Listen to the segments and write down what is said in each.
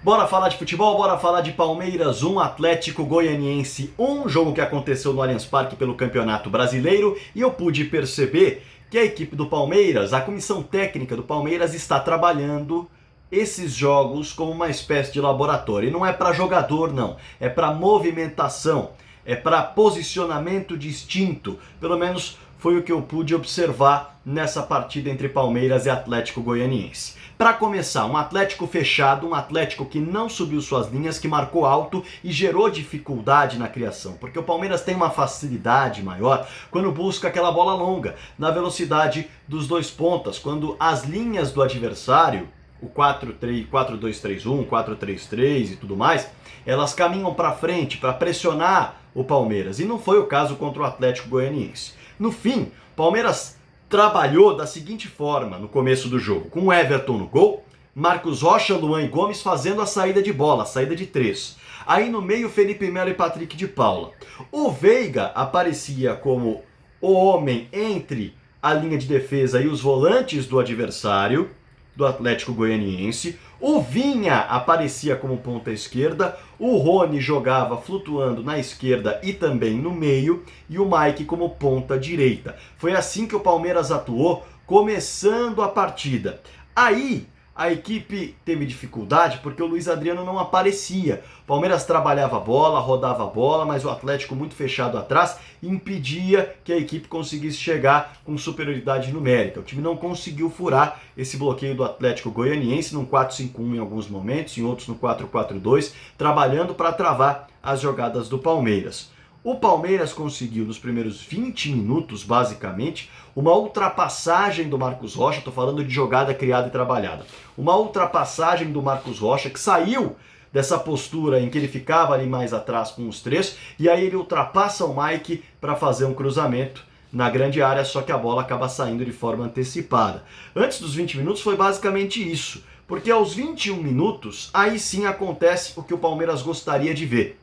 Bora falar de futebol, bora falar de Palmeiras 1, Atlético Goianiense 1, jogo que aconteceu no Allianz Parque pelo Campeonato Brasileiro, e eu pude perceber que a equipe do Palmeiras, a comissão técnica do Palmeiras, está trabalhando esses jogos como uma espécie de laboratório. E não é para jogador, não, é para movimentação, é para posicionamento distinto, pelo menos foi o que eu pude observar nessa partida entre Palmeiras e Atlético Goianiense. Para começar, um Atlético fechado, um Atlético que não subiu suas linhas, que marcou alto e gerou dificuldade na criação, porque o Palmeiras tem uma facilidade maior quando busca aquela bola longa, na velocidade dos dois pontas, quando as linhas do adversário, o 4-2-3-1, 4-3-3 e tudo mais, elas caminham para frente para pressionar o Palmeiras, e não foi o caso contra o Atlético Goianiense. No fim, o Palmeiras trabalhou da seguinte forma no começo do jogo, com o Everton no gol, Marcos Rocha, Luan e Gomes fazendo a saída de bola, a saída de três. Aí no meio, Felipe Melo e Patrick de Paula. O Veiga aparecia como o homem entre a linha de defesa e os volantes do adversário, do Atlético Goianiense. O Vinha aparecia como ponta esquerda, o Rony jogava flutuando na esquerda e também no meio, e o Mike como ponta direita. Foi assim que o Palmeiras atuou, começando a partida. Aí a equipe teve dificuldade porque o Luiz Adriano não aparecia. O Palmeiras trabalhava a bola, rodava a bola, mas o Atlético muito fechado atrás impedia que a equipe conseguisse chegar com superioridade numérica. O time não conseguiu furar esse bloqueio do Atlético Goianiense num 4-5-1 em alguns momentos, em outros no 4-4-2, trabalhando para travar as jogadas do Palmeiras. O Palmeiras conseguiu nos primeiros 20 minutos, basicamente, uma ultrapassagem do Marcos Rocha, estou falando de jogada criada e trabalhada, uma ultrapassagem do Marcos Rocha que saiu dessa postura em que ele ficava ali mais atrás com os três, e aí ele ultrapassa o Mike para fazer um cruzamento na grande área, só que a bola acaba saindo de forma antecipada. Antes dos 20 minutos foi basicamente isso, porque aos 21 minutos, aí sim acontece o que o Palmeiras gostaria de ver.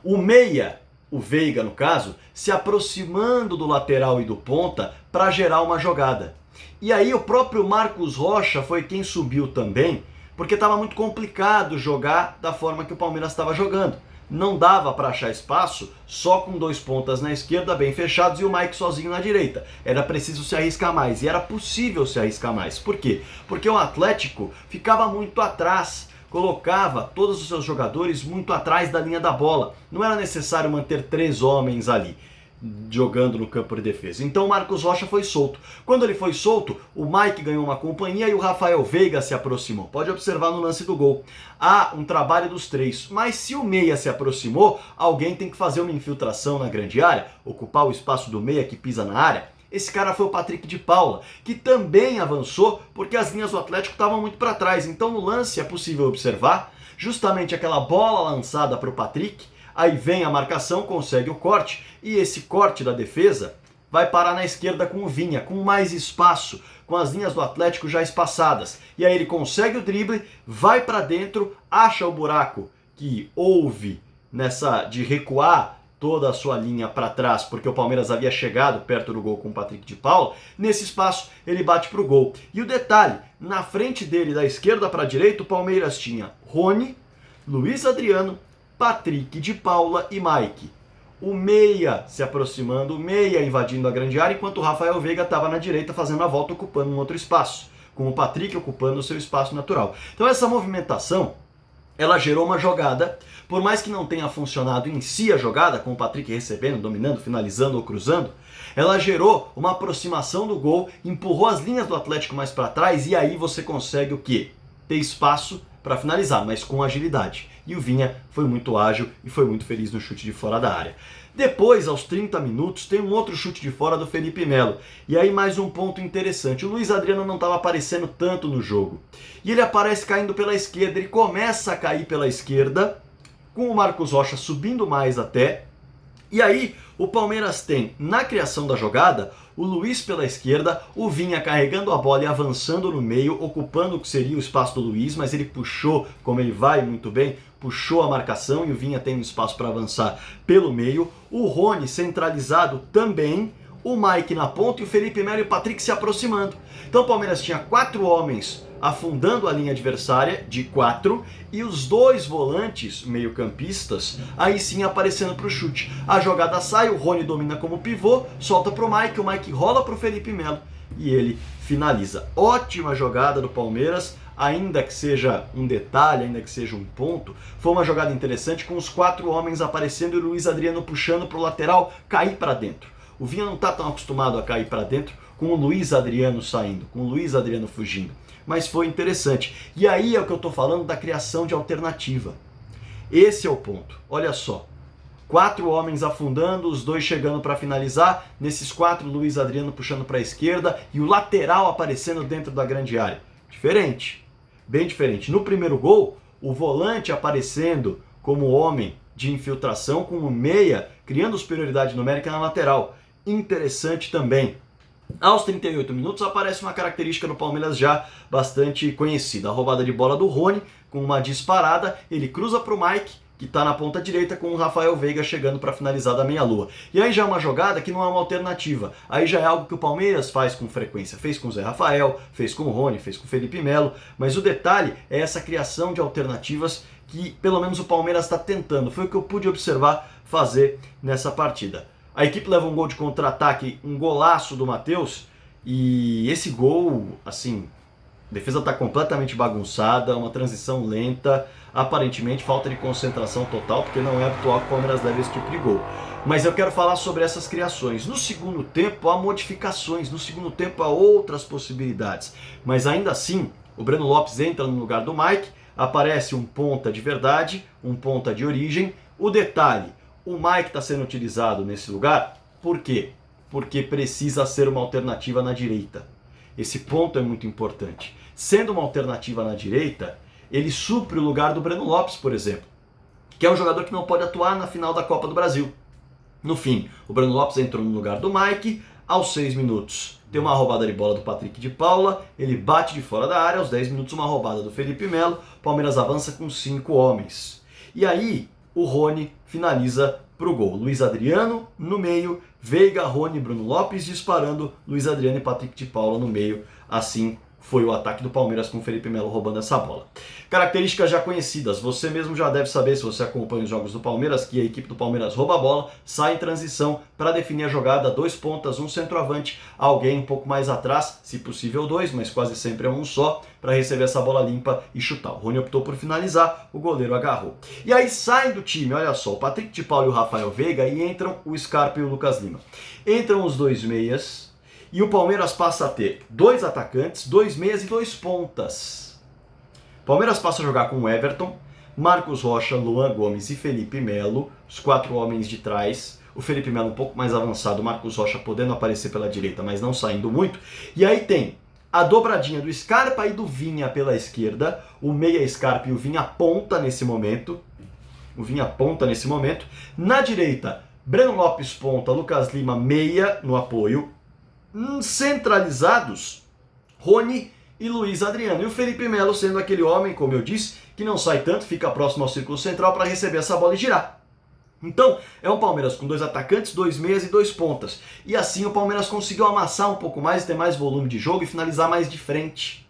O meia, o Veiga no caso, se aproximando do lateral e do ponta para gerar uma jogada. E aí o próprio Marcos Rocha foi quem subiu também, porque estava muito complicado jogar da forma que o Palmeiras estava jogando. Não dava para achar espaço só com dois pontas na esquerda bem fechados e o Mike sozinho na direita. Era preciso se arriscar mais, e era possível se arriscar mais. Por quê? Porque o Atlético ficava muito atrás, colocava todos os seus jogadores muito atrás da linha da bola. Não era necessário manter três homens ali jogando no campo de defesa. Então o Marcos Rocha foi solto. Quando ele foi solto, o Mike ganhou uma companhia e o Rafael Veiga se aproximou. Pode observar no lance do gol. Há um trabalho dos três, mas se o meia se aproximou, alguém tem que fazer uma infiltração na grande área, ocupar o espaço do meia que pisa na área. Esse cara foi o Patrick de Paula, que também avançou porque as linhas do Atlético estavam muito para trás. Então no lance é possível observar justamente aquela bola lançada para o Patrick, aí vem a marcação, consegue o corte, e esse corte da defesa vai parar na esquerda com o Vinha, com mais espaço, com as linhas do Atlético já espaçadas. E aí ele consegue o drible, vai para dentro, acha o buraco que houve nessa de recuar toda a sua linha para trás, porque o Palmeiras havia chegado perto do gol com o Patrick de Paula. Nesse espaço ele bate para o gol. E o detalhe, na frente dele, da esquerda para a direita, o Palmeiras tinha Rony, Luiz Adriano, Patrick de Paula e Mike. O meia se aproximando, o meia invadindo a grande área, enquanto o Rafael Veiga estava na direita fazendo a volta, ocupando um outro espaço, com o Patrick ocupando o seu espaço natural. Então essa movimentação, ela gerou uma jogada, por mais que não tenha funcionado em si a jogada, com o Patrick recebendo, dominando, finalizando ou cruzando, ela gerou uma aproximação do gol, empurrou as linhas do Atlético mais para trás, e aí você consegue o quê? Ter espaço para finalizar, mas com agilidade. E o Vinha foi muito ágil e foi muito feliz no chute de fora da área. Depois, aos 30 minutos, tem um outro chute de fora do Felipe Melo. E aí mais um ponto interessante. O Luiz Adriano não estava aparecendo tanto no jogo. E ele aparece caindo pela esquerda. Ele começa a cair pela esquerda, com o Marcos Rocha subindo mais até. E aí o Palmeiras tem, na criação da jogada, o Luiz pela esquerda, o Vinha carregando a bola e avançando no meio, ocupando o que seria o espaço do Luiz, mas ele puxou, como ele vai muito bem, puxou a marcação e o Vinha tem um espaço para avançar pelo meio. O Rony centralizado também, o Mike na ponta e o Felipe Melo e o Patrick se aproximando. Então o Palmeiras tinha 4 homens afundando a linha adversária de 4 e os dois volantes meio-campistas aí sim aparecendo para o chute. A jogada sai, o Rony domina como pivô, solta para o Mike rola para o Felipe Melo e ele finaliza. Ótima jogada do Palmeiras, ainda que seja um detalhe, ainda que seja um ponto. Foi uma jogada interessante com os 4 homens aparecendo e o Luiz Adriano puxando para o lateral cair para dentro. O Vinha não está tão acostumado a cair para dentro com o Luiz Adriano saindo, com o Luiz Adriano fugindo. Mas foi interessante. E aí é o que eu estou falando da criação de alternativa. Esse é o ponto. Olha só. 4 homens afundando, os 2 chegando para finalizar. Nesses 4, Luiz Adriano puxando para a esquerda e o lateral aparecendo dentro da grande área. Diferente. Bem diferente. No primeiro gol, o volante aparecendo como homem de infiltração com o meia, criando superioridade numérica na lateral. Interessante também. Aos 38 minutos aparece uma característica do Palmeiras já bastante conhecida. A roubada de bola do Rony, com uma disparada, ele cruza para o Mike, que está na ponta direita, com o Rafael Veiga chegando para finalizar da meia-lua. E aí já é uma jogada que não é uma alternativa. Aí já é algo que o Palmeiras faz com frequência. Fez com o Zé Rafael, fez com o Rony, fez com o Felipe Melo. Mas o detalhe é essa criação de alternativas que pelo menos o Palmeiras está tentando. Foi o que eu pude observar fazer nessa partida. A equipe leva um gol de contra-ataque, um golaço do Matheus, e esse gol, assim, a defesa está completamente bagunçada, uma transição lenta, aparentemente falta de concentração total, porque não é habitual que o Palmeiras leve esse tipo de gol. Mas eu quero falar sobre essas criações. No segundo tempo há modificações, no segundo tempo há outras possibilidades, mas ainda assim o Breno Lopes entra no lugar do Mike, aparece um ponta de verdade, um ponta de origem. O detalhe, o Mike está sendo utilizado nesse lugar, por quê? Porque precisa ser uma alternativa na direita. Esse ponto é muito importante. Sendo uma alternativa na direita, ele supre o lugar do Breno Lopes, por exemplo, que é um jogador que não pode atuar na final da Copa do Brasil. No fim, o Breno Lopes entrou no lugar do Mike, aos 6 minutos tem uma roubada de bola do Patrick de Paula, ele bate de fora da área, aos 10 minutos uma roubada do Felipe Melo, Palmeiras avança com 5 homens. E aí, o Rony finaliza para o gol. Luiz Adriano no meio, Veiga, Rony, Bruno Lopes disparando, Luiz Adriano e Patrick de Paula no meio. Assim foi o ataque do Palmeiras com o Felipe Melo roubando essa bola. Características já conhecidas, você mesmo já deve saber se você acompanha os jogos do Palmeiras, que a equipe do Palmeiras rouba a bola, sai em transição para definir a jogada, 2 pontas, um centroavante, alguém um pouco mais atrás, se possível 2, mas quase sempre é um só, para receber essa bola limpa e chutar. O Rony optou por finalizar, o goleiro agarrou. E aí saem do time, olha só, o Patrick de Paula e o Rafael Veiga, e entram o Scarpa e o Lucas Lima. Entram os 2 meias, e o Palmeiras passa a ter 2 atacantes, 2 meias e 2 pontas. O Palmeiras passa a jogar com o Everton, Marcos Rocha, Luan Gomes e Felipe Melo, os 4 homens de trás. O Felipe Melo um pouco mais avançado, o Marcos Rocha podendo aparecer pela direita, mas não saindo muito. E aí tem a dobradinha do Scarpa e do Vinha pela esquerda, o meia Scarpa e o Vinha ponta nesse momento. O Vinha ponta nesse momento. Na direita, Breno Lopes ponta, Lucas Lima meia no apoio. Centralizados, Rony e Luiz Adriano. E o Felipe Melo sendo aquele homem, como eu disse, que não sai tanto, fica próximo ao círculo central para receber essa bola e girar. Então, é um Palmeiras com 2 atacantes, 2 meias e 2 pontas. E assim o Palmeiras conseguiu amassar um pouco mais, ter mais volume de jogo e finalizar mais de frente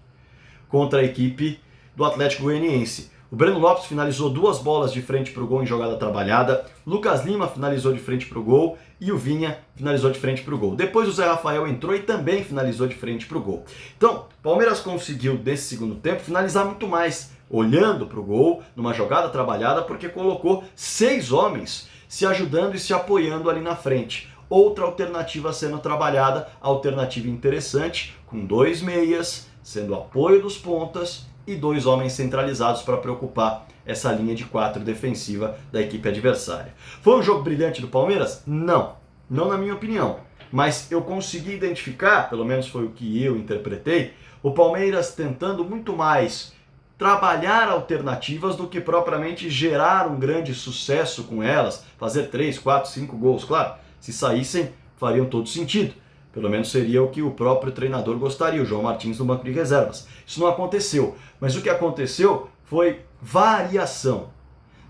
contra a equipe do Atlético Goianiense. O Breno Lopes finalizou 2 bolas de frente para o gol em jogada trabalhada, Lucas Lima finalizou de frente para o gol e o Vinha finalizou de frente para o gol. Depois o Zé Rafael entrou e também finalizou de frente para o gol. Então, o Palmeiras conseguiu, nesse segundo tempo, finalizar muito mais, olhando para o gol, numa jogada trabalhada, porque colocou 6 homens se ajudando e se apoiando ali na frente. Outra alternativa sendo trabalhada, alternativa interessante, com 2 meias, sendo apoio dos pontas e 2 homens centralizados para preocupar essa linha de 4 defensiva da equipe adversária. Foi um jogo brilhante do Palmeiras? Não. Não na minha opinião. Mas eu consegui identificar, pelo menos foi o que eu interpretei, o Palmeiras tentando muito mais trabalhar alternativas do que propriamente gerar um grande sucesso com elas, fazer 3, 4, 5 gols. Claro, se saíssem, fariam todo sentido. Pelo menos seria o que o próprio treinador gostaria, o João Martins no banco de reservas. Isso não aconteceu. Mas o que aconteceu foi variação.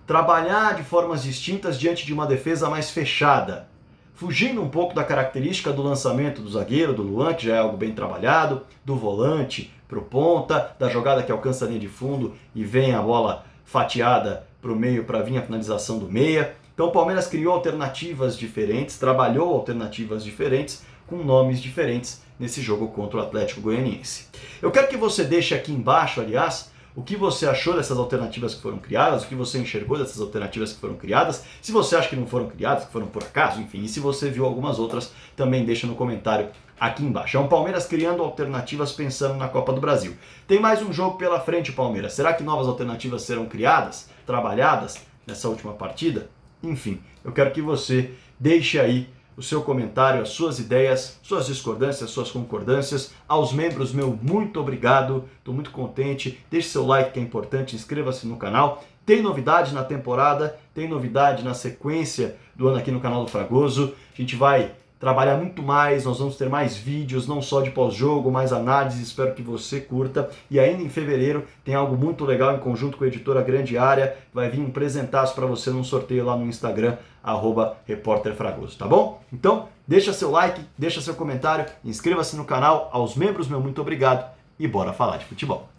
Trabalhar de formas distintas diante de uma defesa mais fechada. fugindo um pouco da característica do lançamento do zagueiro, do Luan, que já é algo bem trabalhado, do volante para o ponta, da jogada que alcança a linha de fundo e vem a bola fatiada para o meio para vir a finalização do meia. Então o Palmeiras criou alternativas diferentes, trabalhou alternativas diferentes, com nomes diferentes nesse jogo contra o Atlético Goianiense. Eu quero que você deixe aqui embaixo, aliás, o que você achou dessas alternativas que foram criadas, o que você enxergou dessas alternativas que foram criadas, se você acha que não foram criadas, que foram por acaso, enfim, e se você viu algumas outras, também deixa no comentário aqui embaixo. É um Palmeiras criando alternativas pensando na Copa do Brasil. Tem mais um jogo pela frente, Palmeiras. Será que novas alternativas serão criadas, trabalhadas nessa última partida? Enfim, eu quero que você deixe aí o seu comentário, as suas ideias, suas discordâncias, suas concordâncias. Aos membros, meu muito obrigado, estou muito contente. Deixe seu like que é importante, inscreva-se no canal. Tem novidade na temporada, tem novidade na sequência do ano aqui no canal do Fragoso. A gente vai trabalhar muito mais, nós vamos ter mais vídeos, não só de pós-jogo, mais análise, espero que você curta. E ainda em fevereiro tem algo muito legal em conjunto com a editora Grande Área, vai vir um presentaço para você num sorteio lá no Instagram, @repórterfragoso, tá bom? Então, deixa seu like, deixa seu comentário, inscreva-se no canal, aos membros, meu muito obrigado e bora falar de futebol.